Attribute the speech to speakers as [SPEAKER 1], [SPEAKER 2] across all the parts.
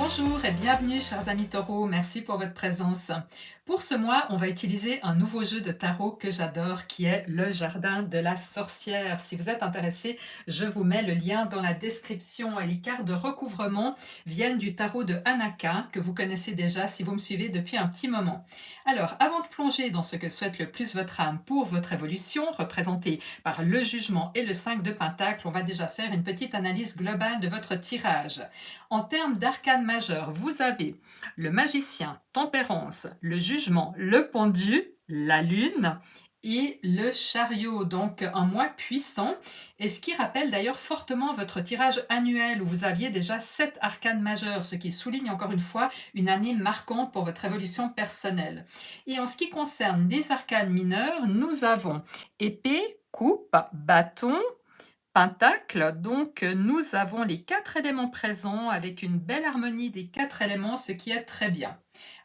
[SPEAKER 1] Bonjour et bienvenue chers amis taureaux, merci pour votre présence. Pour ce mois, on va utiliser un nouveau jeu de tarot que j'adore qui est le jardin de la sorcière. Si vous êtes intéressé, je vous mets le lien dans la description. Et les cartes de recouvrement viennent du tarot de Hanaka que vous connaissez déjà si vous me suivez depuis un petit moment. Alors, avant de plonger dans ce que souhaite le plus votre âme pour votre évolution, représentée par le jugement et le 5 de Pentacle, on va déjà faire une petite analyse globale de votre tirage. En termes d'arcanes majeures, vous avez le magicien, tempérance, le jugement, le pendu, la lune et le chariot, donc un mois puissant, et ce qui rappelle d'ailleurs fortement votre tirage annuel où vous aviez déjà 7 arcanes majeures, ce qui souligne encore une fois une année marquante pour votre évolution personnelle. Et en ce qui concerne les arcanes mineures, nous avons épée, coupe, bâton, Pentacle, donc nous avons les 4 éléments présents avec une belle harmonie des 4 éléments, ce qui est très bien.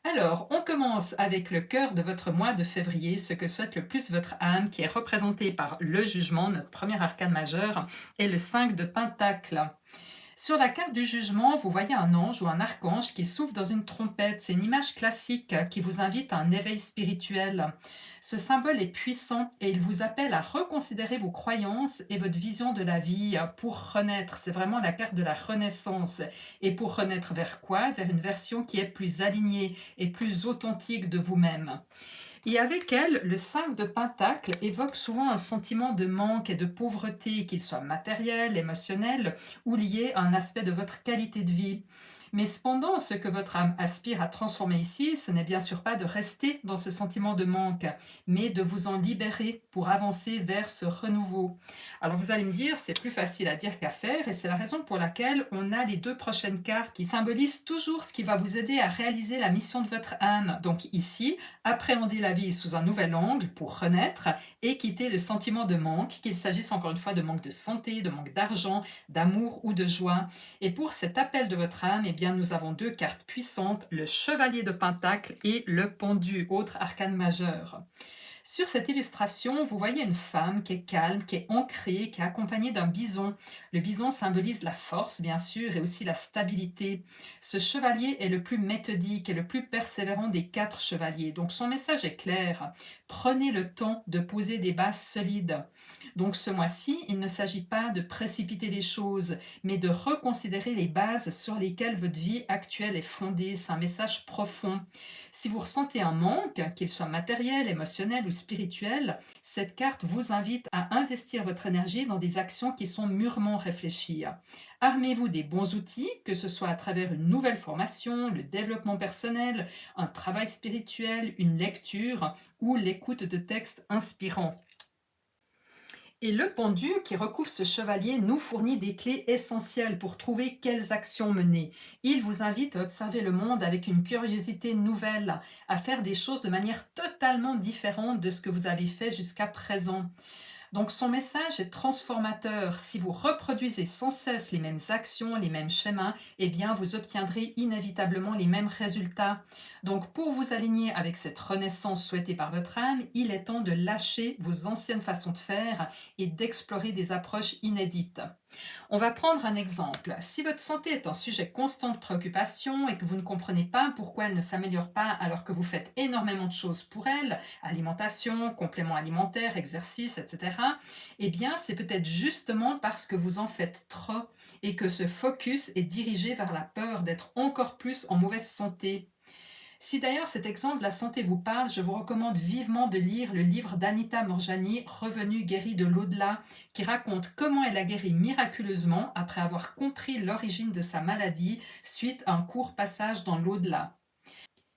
[SPEAKER 1] Alors, on commence avec le cœur de votre mois de février, ce que souhaite le plus votre âme, qui est représenté par le jugement, notre premier arcane majeur, et le 5 de Pentacle. Sur la carte du jugement, vous voyez un ange ou un archange qui souffle dans une trompette. C'est une image classique qui vous invite à un éveil spirituel. Ce symbole est puissant et il vous appelle à reconsidérer vos croyances et votre vision de la vie pour renaître. C'est vraiment la carte de la renaissance. Et pour renaître vers quoi? Vers une version qui est plus alignée et plus authentique de vous-même. Et avec elle, le 5 de Pentacle évoque souvent un sentiment de manque et de pauvreté, qu'il soit matériel, émotionnel ou lié à un aspect de votre qualité de vie. Mais cependant, ce que votre âme aspire à transformer ici, ce n'est bien sûr pas de rester dans ce sentiment de manque, mais de vous en libérer pour avancer vers ce renouveau. Alors vous allez me dire, c'est plus facile à dire qu'à faire, et c'est la raison pour laquelle on a les 2 prochaines cartes qui symbolisent toujours ce qui va vous aider à réaliser la mission de votre âme. Donc ici, appréhender la vie sous un nouvel angle pour renaître et quitter le sentiment de manque, qu'il s'agisse encore une fois de manque de santé, de manque d'argent, d'amour ou de joie. Et pour cet appel de votre âme, eh bien, nous avons 2 cartes puissantes, le chevalier de Pentacle et le pendu, autre arcane majeur. Sur cette illustration, vous voyez une femme qui est calme, qui est ancrée, qui est accompagnée d'un bison. Le bison symbolise la force, bien sûr, et aussi la stabilité. Ce chevalier est le plus méthodique et le plus persévérant des 4 chevaliers. Donc son message est clair. Prenez le temps de poser des bases solides. Donc ce mois-ci, il ne s'agit pas de précipiter les choses, mais de reconsidérer les bases sur lesquelles votre vie actuelle est fondée. C'est un message profond. Si vous ressentez un manque, qu'il soit matériel, émotionnel ou spirituel, cette carte vous invite à investir votre énergie dans des actions qui sont mûrement réfléchies. Armez-vous des bons outils, que ce soit à travers une nouvelle formation, le développement personnel, un travail spirituel, une lecture ou l'écoute de textes inspirants. Et le pendu qui recouvre ce chevalier nous fournit des clés essentielles pour trouver quelles actions mener. Il vous invite à observer le monde avec une curiosité nouvelle, à faire des choses de manière totalement différente de ce que vous avez fait jusqu'à présent. Donc son message est transformateur. Si vous reproduisez sans cesse les mêmes actions, les mêmes schémas, eh bien vous obtiendrez inévitablement les mêmes résultats. Donc pour vous aligner avec cette renaissance souhaitée par votre âme, il est temps de lâcher vos anciennes façons de faire et d'explorer des approches inédites. On va prendre un exemple. Si votre santé est un sujet constant de préoccupation et que vous ne comprenez pas pourquoi elle ne s'améliore pas alors que vous faites énormément de choses pour elle, alimentation, compléments alimentaires, exercice, etc., eh bien c'est peut-être justement parce que vous en faites trop et que ce focus est dirigé vers la peur d'être encore plus en mauvaise santé. Si d'ailleurs cet exemple de la santé vous parle, je vous recommande vivement de lire le livre d'Anita Morjani, Revenue guérie de l'au-delà, qui raconte comment elle a guéri miraculeusement après avoir compris l'origine de sa maladie suite à un court passage dans l'au-delà.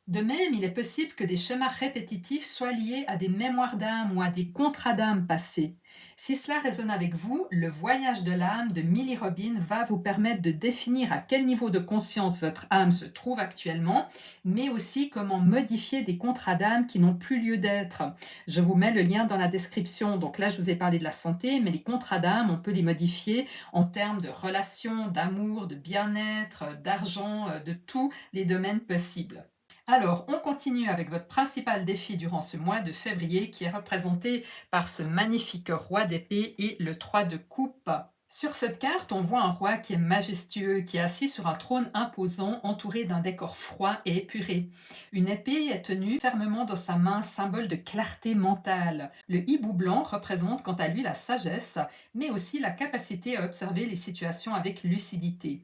[SPEAKER 1] De même, il est possible que des schémas répétitifs soient liés à des mémoires d'âme ou à des contrats d'âme passés. Si cela résonne avec vous, le voyage de l'âme de Millie Robbins va vous permettre de définir à quel niveau de conscience votre âme se trouve actuellement, mais aussi comment modifier des contrats d'âme qui n'ont plus lieu d'être. Je vous mets le lien dans la description. Donc là, je vous ai parlé de la santé, mais les contrats d'âme, on peut les modifier en termes de relations, d'amour, de bien-être, d'argent, de tous les domaines possibles. Alors, on continue avec votre principal défi durant ce mois de février qui est représenté par ce magnifique roi d'épée et le 3 de coupe. Sur cette carte, on voit un roi qui est majestueux, qui est assis sur un trône imposant, entouré d'un décor froid et épuré. Une épée est tenue fermement dans sa main, symbole de clarté mentale. Le hibou blanc représente quant à lui la sagesse, mais aussi la capacité à observer les situations avec lucidité.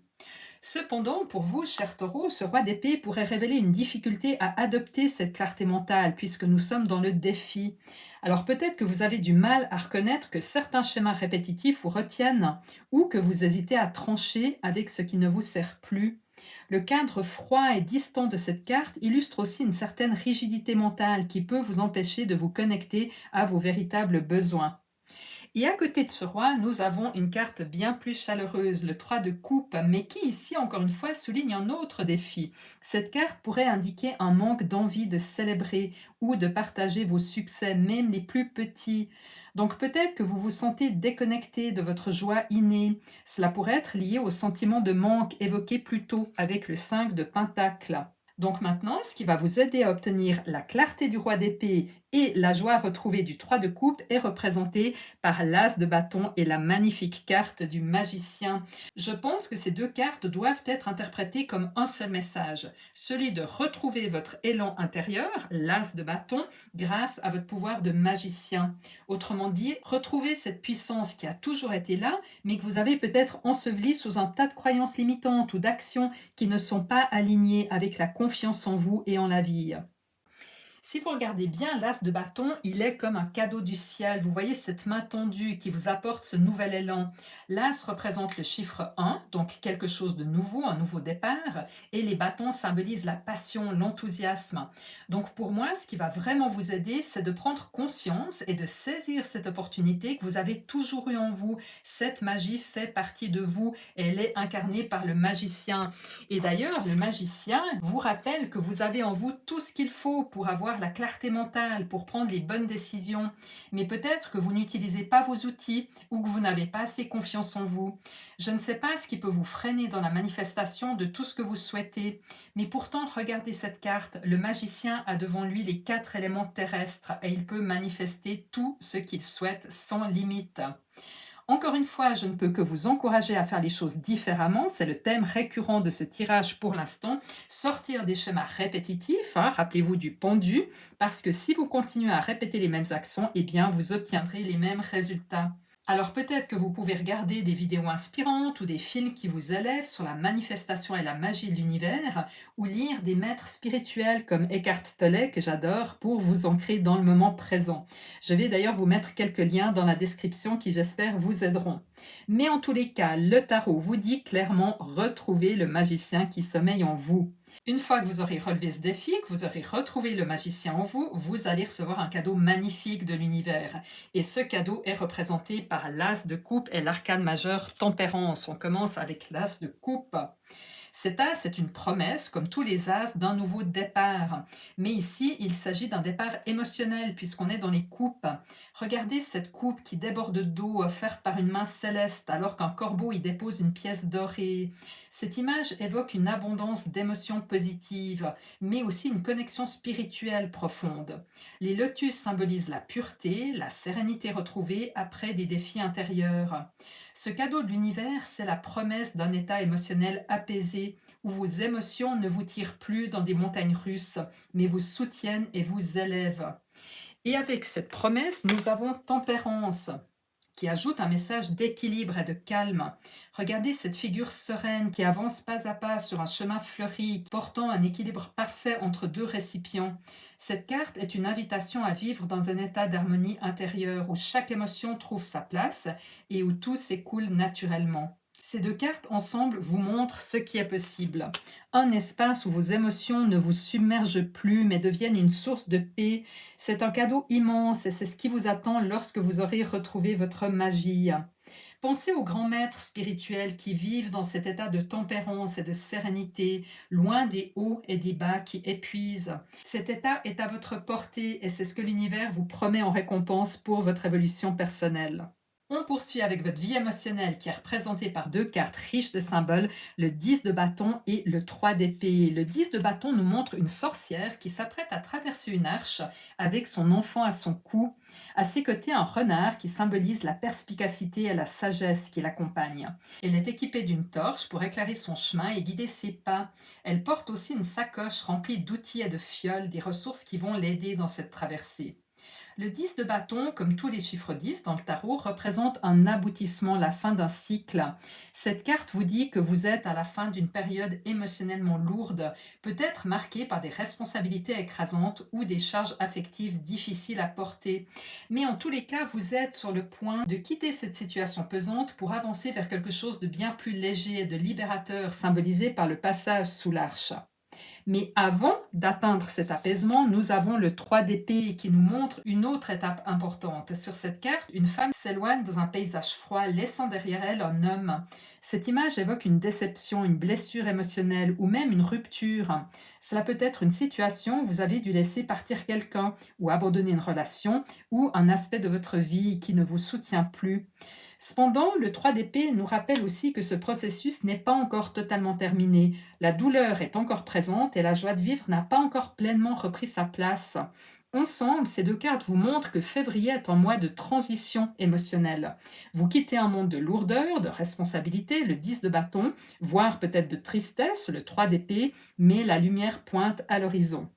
[SPEAKER 1] Cependant, pour vous, cher Taureau, ce roi d'épée pourrait révéler une difficulté à adopter cette clarté mentale, puisque nous sommes dans le défi. Alors peut-être que vous avez du mal à reconnaître que certains schémas répétitifs vous retiennent, ou que vous hésitez à trancher avec ce qui ne vous sert plus. Le cadre froid et distant de cette carte illustre aussi une certaine rigidité mentale qui peut vous empêcher de vous connecter à vos véritables besoins. Et à côté de ce roi, nous avons une carte bien plus chaleureuse, le 3 de coupe, mais qui ici, encore une fois, souligne un autre défi. Cette carte pourrait indiquer un manque d'envie de célébrer ou de partager vos succès, même les plus petits. Donc peut-être que vous vous sentez déconnecté de votre joie innée. Cela pourrait être lié au sentiment de manque évoqué plus tôt avec le 5 de Pentacle. Donc maintenant, ce qui va vous aider à obtenir la clarté du roi d'épée et la joie retrouvée du 3 de coupe est représenté par l'as de bâton et la magnifique carte du magicien. Je pense que ces deux cartes doivent être interprétées comme un seul message, celui de retrouver votre élan intérieur, l'as de bâton, grâce à votre pouvoir de magicien. Autrement dit, retrouver cette puissance qui a toujours été là, mais que vous avez peut-être ensevelie sous un tas de croyances limitantes ou d'actions qui ne sont pas alignées avec la confiance en vous et en la vie. Si vous regardez bien l'as de bâton, il est comme un cadeau du ciel. Vous voyez cette main tendue qui vous apporte ce nouvel élan. L'as représente le chiffre 1, donc quelque chose de nouveau, un nouveau départ, et les bâtons symbolisent la passion, l'enthousiasme. Donc pour moi, ce qui va vraiment vous aider, c'est de prendre conscience et de saisir cette opportunité que vous avez toujours eue en vous. Cette magie fait partie de vous et elle est incarnée par le magicien. Et d'ailleurs, le magicien vous rappelle que vous avez en vous tout ce qu'il faut pour avoir la clarté mentale, pour prendre les bonnes décisions. Mais peut-être que vous n'utilisez pas vos outils ou que vous n'avez pas assez confiance en vous. Je ne sais pas ce qui peut vous freiner dans la manifestation de tout ce que vous souhaitez. Mais pourtant, regardez cette carte. Le magicien a devant lui les 4 éléments terrestres et il peut manifester tout ce qu'il souhaite sans limite. Encore une fois, je ne peux que vous encourager à faire les choses différemment. C'est le thème récurrent de ce tirage pour l'instant. Sortir des schémas répétitifs, rappelez-vous du pendu, parce que si vous continuez à répéter les mêmes actions, eh bien, vous obtiendrez les mêmes résultats. Alors peut-être que vous pouvez regarder des vidéos inspirantes ou des films qui vous élèvent sur la manifestation et la magie de l'univers, ou lire des maîtres spirituels comme Eckhart Tolle, que j'adore, pour vous ancrer dans le moment présent. Je vais d'ailleurs vous mettre quelques liens dans la description qui, j'espère, vous aideront. Mais en tous les cas, le tarot vous dit clairement retrouvez le magicien qui sommeille en vous. Une fois que vous aurez relevé ce défi, que vous aurez retrouvé le magicien en vous, vous allez recevoir un cadeau magnifique de l'univers. Et ce cadeau est représenté par l'as de coupe et l'arcane majeur tempérance. On commence avec l'as de coupe. Cet as est une promesse, comme tous les as, d'un nouveau départ. Mais ici, il s'agit d'un départ émotionnel, puisqu'on est dans les coupes. Regardez cette coupe qui déborde d'eau, offerte par une main céleste, alors qu'un corbeau y dépose une pièce dorée. Cette image évoque une abondance d'émotions positives, mais aussi une connexion spirituelle profonde. Les lotus symbolisent la pureté, la sérénité retrouvée après des défis intérieurs. Ce cadeau de l'univers, c'est la promesse d'un état émotionnel apaisé, où vos émotions ne vous tirent plus dans des montagnes russes, mais vous soutiennent et vous élèvent. Et avec cette promesse, nous avons tempérance, qui ajoute un message d'équilibre et de calme. Regardez cette figure sereine qui avance pas à pas sur un chemin fleuri, portant un équilibre parfait entre deux récipients. Cette carte est une invitation à vivre dans un état d'harmonie intérieure où chaque émotion trouve sa place et où tout s'écoule naturellement. Ces deux cartes ensemble vous montrent ce qui est possible. Un espace où vos émotions ne vous submergent plus mais deviennent une source de paix. C'est un cadeau immense et c'est ce qui vous attend lorsque vous aurez retrouvé votre magie. Pensez aux grands maîtres spirituels qui vivent dans cet état de tempérance et de sérénité, loin des hauts et des bas qui épuisent. Cet état est à votre portée et c'est ce que l'univers vous promet en récompense pour votre évolution personnelle. On poursuit avec votre vie émotionnelle qui est représentée par deux cartes riches de symboles, le 10 de bâton et le 3 d'épée. Le 10 de bâton nous montre une sorcière qui s'apprête à traverser une arche avec son enfant à son cou. À ses côtés, un renard qui symbolise la perspicacité et la sagesse qui l'accompagne. Elle est équipée d'une torche pour éclairer son chemin et guider ses pas. Elle porte aussi une sacoche remplie d'outils et de fioles, des ressources qui vont l'aider dans cette traversée. Le 10 de bâton, comme tous les chiffres 10 dans le tarot, représente un aboutissement, la fin d'un cycle. Cette carte vous dit que vous êtes à la fin d'une période émotionnellement lourde, peut-être marquée par des responsabilités écrasantes ou des charges affectives difficiles à porter. Mais en tous les cas, vous êtes sur le point de quitter cette situation pesante pour avancer vers quelque chose de bien plus léger et de libérateur, symbolisé par le passage sous l'arche. Mais avant d'atteindre cet apaisement, nous avons le 3 d'épée qui nous montre une autre étape importante. Sur cette carte, une femme s'éloigne dans un paysage froid, laissant derrière elle un homme. Cette image évoque une déception, une blessure émotionnelle ou même une rupture. Cela peut être une situation où vous avez dû laisser partir quelqu'un ou abandonner une relation ou un aspect de votre vie qui ne vous soutient plus. Cependant, le 3 d'épée nous rappelle aussi que ce processus n'est pas encore totalement terminé. La douleur est encore présente et la joie de vivre n'a pas encore pleinement repris sa place. Ensemble, ces deux cartes vous montrent que février est un mois de transition émotionnelle. Vous quittez un monde de lourdeur, de responsabilité, le 10 de bâton, voire peut-être de tristesse, le 3 d'épée, mais la lumière pointe à l'horizon.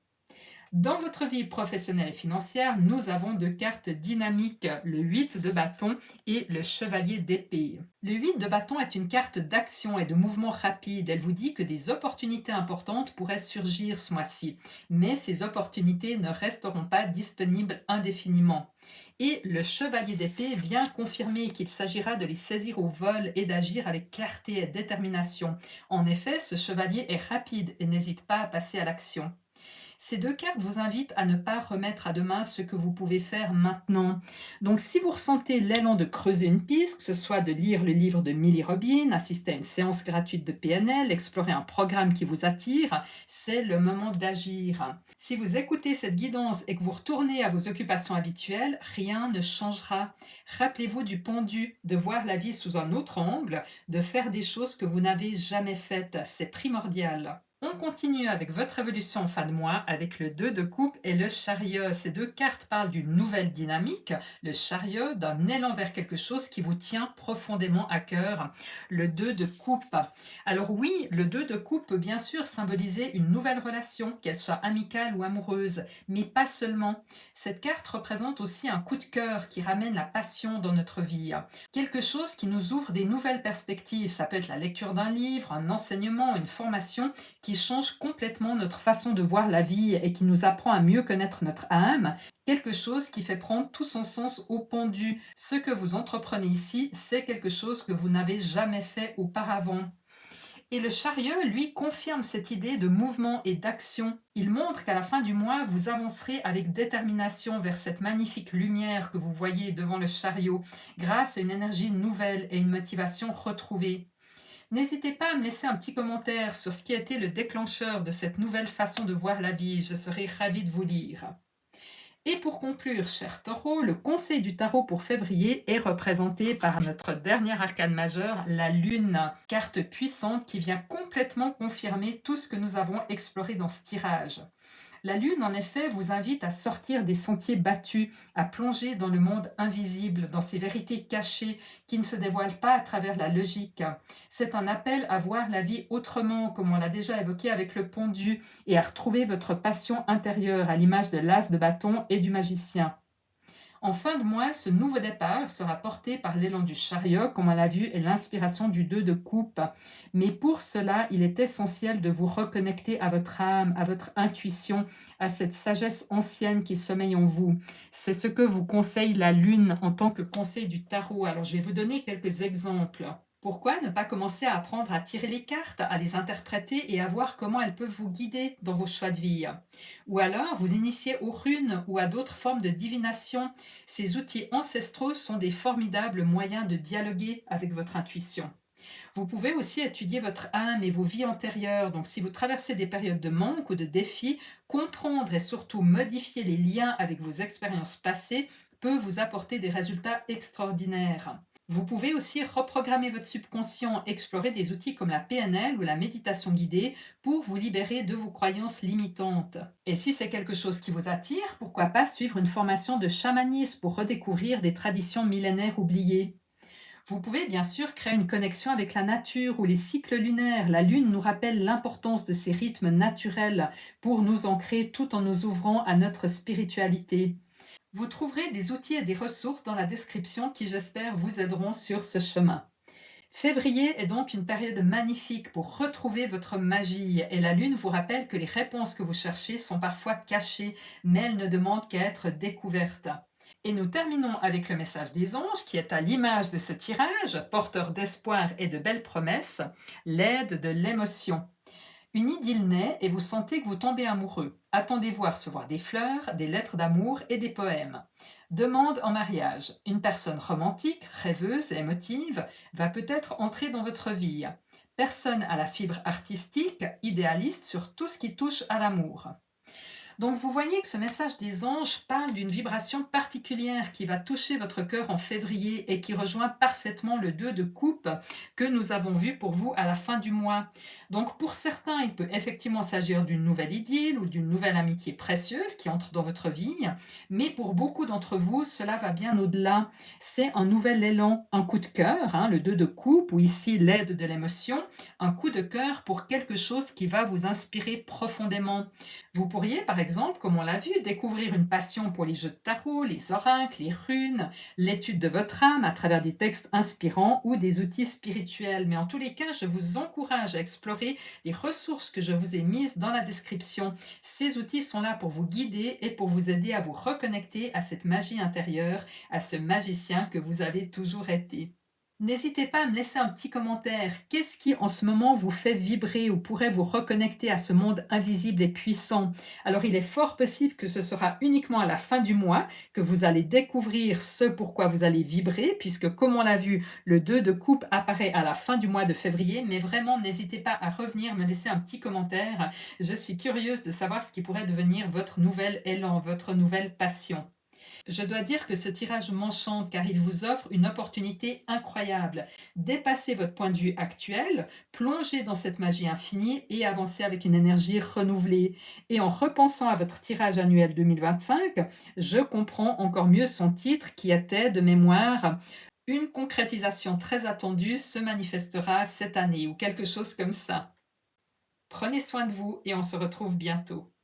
[SPEAKER 1] Dans votre vie professionnelle et financière, nous avons deux cartes dynamiques, le 8 de bâton et le chevalier d'épée. Le 8 de bâton est une carte d'action et de mouvement rapide. Elle vous dit que des opportunités importantes pourraient surgir ce mois-ci, mais ces opportunités ne resteront pas disponibles indéfiniment. Et le chevalier d'épée vient confirmer qu'il s'agira de les saisir au vol et d'agir avec clarté et détermination. En effet, ce chevalier est rapide et n'hésite pas à passer à l'action. Ces deux cartes vous invitent à ne pas remettre à demain ce que vous pouvez faire maintenant. Donc si vous ressentez l'élan de creuser une piste, que ce soit de lire le livre de Millie Robin, assister à une séance gratuite de PNL, explorer un programme qui vous attire, c'est le moment d'agir. Si vous écoutez cette guidance et que vous retournez à vos occupations habituelles, rien ne changera. Rappelez-vous du pendu, de voir la vie sous un autre angle, de faire des choses que vous n'avez jamais faites. C'est primordial. On continue avec votre évolution en fin de mois avec le 2 de coupe et le chariot. Ces deux cartes parlent d'une nouvelle dynamique, le chariot, d'un élan vers quelque chose qui vous tient profondément à cœur. Le 2 de coupe. Alors oui, le 2 de coupe peut bien sûr symboliser une nouvelle relation, qu'elle soit amicale ou amoureuse, mais pas seulement. Cette carte représente aussi un coup de cœur qui ramène la passion dans notre vie. Quelque chose qui nous ouvre des nouvelles perspectives. Ça peut être la lecture d'un livre, un enseignement, une formation qui change complètement notre façon de voir la vie et qui nous apprend à mieux connaître notre âme, quelque chose qui fait prendre tout son sens au pendu. Ce que vous entreprenez ici, c'est quelque chose que vous n'avez jamais fait auparavant. Et le chariot, lui, confirme cette idée de mouvement et d'action. Il montre qu'à la fin du mois, vous avancerez avec détermination vers cette magnifique lumière que vous voyez devant le chariot, grâce à une énergie nouvelle et une motivation retrouvée. N'hésitez pas à me laisser un petit commentaire sur ce qui a été le déclencheur de cette nouvelle façon de voir la vie. Je serai ravie de vous lire. Et pour conclure, cher taureau, le conseil du tarot pour février est représenté par notre dernier arcane majeur, la lune, carte puissante qui vient complètement confirmer tout ce que nous avons exploré dans ce tirage. La lune, en effet, vous invite à sortir des sentiers battus, à plonger dans le monde invisible, dans ces vérités cachées qui ne se dévoilent pas à travers la logique. C'est un appel à voir la vie autrement, comme on l'a déjà évoqué avec le pendu, et à retrouver votre passion intérieure à l'image de l'as de bâton et du magicien. En fin de mois, ce nouveau départ sera porté par l'élan du chariot, comme on l'a vu, et l'inspiration du 2 de coupe. Mais pour cela, il est essentiel de vous reconnecter à votre âme, à votre intuition, à cette sagesse ancienne qui sommeille en vous. C'est ce que vous conseille la lune en tant que conseil du tarot. Alors, je vais vous donner quelques exemples. Pourquoi ne pas commencer à apprendre à tirer les cartes, à les interpréter et à voir comment elles peuvent vous guider dans vos choix de vie? Ou alors vous initier aux runes ou à d'autres formes de divination. Ces outils ancestraux sont des formidables moyens de dialoguer avec votre intuition. Vous pouvez aussi étudier votre âme et vos vies antérieures. Donc, si vous traversez des périodes de manque ou de défis, comprendre et surtout modifier les liens avec vos expériences passées peut vous apporter des résultats extraordinaires. Vous pouvez aussi reprogrammer votre subconscient, explorer des outils comme la PNL ou la méditation guidée pour vous libérer de vos croyances limitantes. Et si c'est quelque chose qui vous attire, pourquoi pas suivre une formation de chamanisme pour redécouvrir des traditions millénaires oubliées. Vous pouvez bien sûr créer une connexion avec la nature ou les cycles lunaires. La Lune nous rappelle l'importance de ces rythmes naturels pour nous ancrer tout en nous ouvrant à notre spiritualité. Vous trouverez des outils et des ressources dans la description qui, j'espère, vous aideront sur ce chemin. Février est donc une période magnifique pour retrouver votre magie et la Lune vous rappelle que les réponses que vous cherchez sont parfois cachées, mais elles ne demandent qu'à être découvertes. Et nous terminons avec le message des anges qui est à l'image de ce tirage, porteur d'espoir et de belles promesses, l'aide de l'émotion. Une idylle naît et vous sentez que vous tombez amoureux. Attendez-vous à recevoir des fleurs, des lettres d'amour et des poèmes. Demande en mariage. Une personne romantique, rêveuse et émotive va peut-être entrer dans votre vie. Personne à la fibre artistique, idéaliste sur tout ce qui touche à l'amour. Donc vous voyez que ce message des anges parle d'une vibration particulière qui va toucher votre cœur en février et qui rejoint parfaitement le 2 de coupe que nous avons vu pour vous à la fin du mois. Donc pour certains, il peut effectivement s'agir d'une nouvelle idylle ou d'une nouvelle amitié précieuse qui entre dans votre vie, mais pour beaucoup d'entre vous, cela va bien au-delà. C'est un nouvel élan, un coup de cœur, le 2 de coupe, ou ici l'aide de l'émotion, un coup de cœur pour quelque chose qui va vous inspirer profondément. Vous pourriez, par exemple, comme on l'a vu, découvrir une passion pour les jeux de tarot, les oracles, les runes, l'étude de votre âme à travers des textes inspirants ou des outils spirituels. Mais en tous les cas, je vous encourage à explorer les ressources que je vous ai mises dans la description. Ces outils sont là pour vous guider et pour vous aider à vous reconnecter à cette magie intérieure, à ce magicien que vous avez toujours été. N'hésitez pas à me laisser un petit commentaire. Qu'est-ce qui en ce moment vous fait vibrer ou pourrait vous reconnecter à ce monde invisible et puissant? Alors il est fort possible que ce sera uniquement à la fin du mois que vous allez découvrir ce pourquoi vous allez vibrer, puisque comme on l'a vu, le 2 de coupe apparaît à la fin du mois de février, mais vraiment n'hésitez pas à revenir me laisser un petit commentaire. Je suis curieuse de savoir ce qui pourrait devenir votre nouvel élan, votre nouvelle passion. Je dois dire que ce tirage m'enchante car il vous offre une opportunité incroyable. Dépassez votre point de vue actuel, plongez dans cette magie infinie et avancez avec une énergie renouvelée. Et en repensant à votre tirage annuel 2025, je comprends encore mieux son titre qui était de mémoire une concrétisation très attendue se manifestera cette année ou quelque chose comme ça. Prenez soin de vous et on se retrouve bientôt.